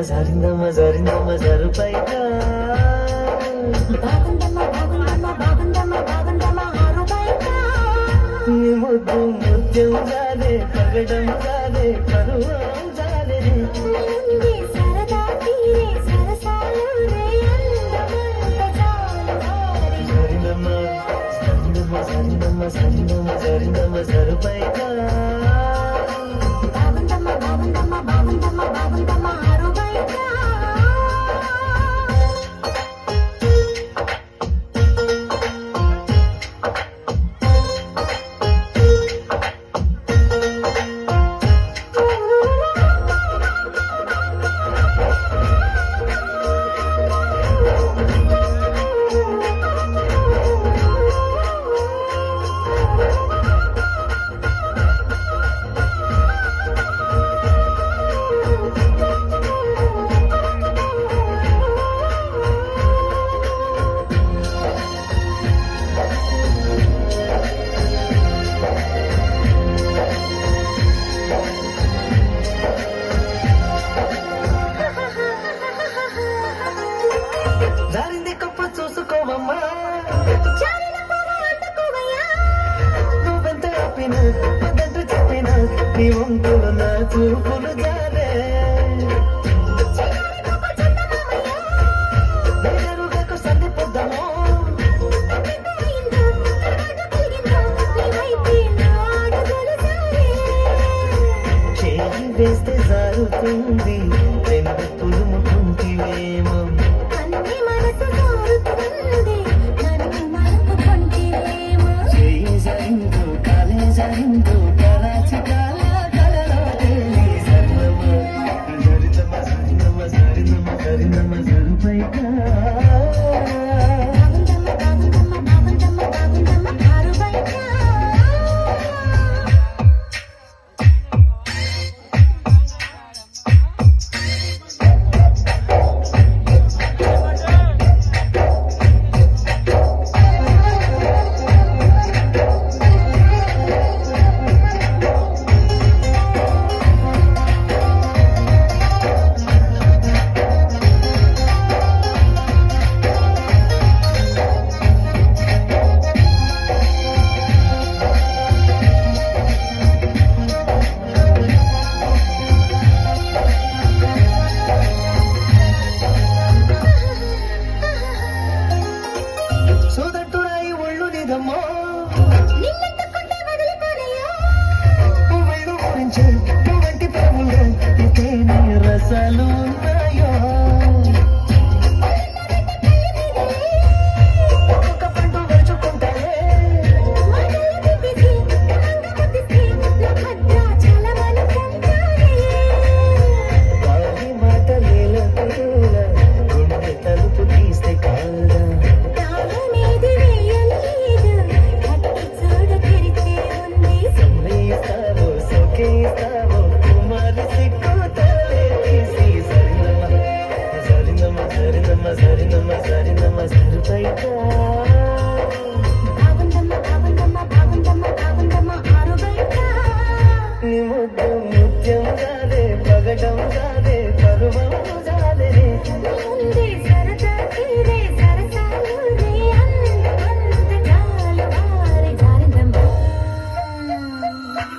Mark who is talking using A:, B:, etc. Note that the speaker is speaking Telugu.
A: జరిందమ్మ జరిందమ్మ జరుపైగా నీ ముద్దు ముత్యం జాలే పగడం జాలే పరువం జాలే జరిందమ్మ జరిందమ్మ జరిందమ్మ జరిందమ్మ జరిందమ్మ జరుపైగా జారింది కప్ప చూసుకోవమ్మా నువ్వెంత చెప్పినా వద్దంటూ చెప్పినా నీ వంతులు నా చూపులు జాలే వేరుగాకు సంధిపోద్దాము చేయి వేస్తే జారుతుంది రెండు తులుముకుంటివేమో నువ్వంటి ప్రభులు ఇతేనే రసాలు ఉన్నాయో ఒక్కొక్క పండు వరుచుకుంటాయే వారి మాటలేల గుండె తలుపు తీస్తే కాదా జరిందమ్మ జరిందమ్మ జరిందమ్మ జరుపైగా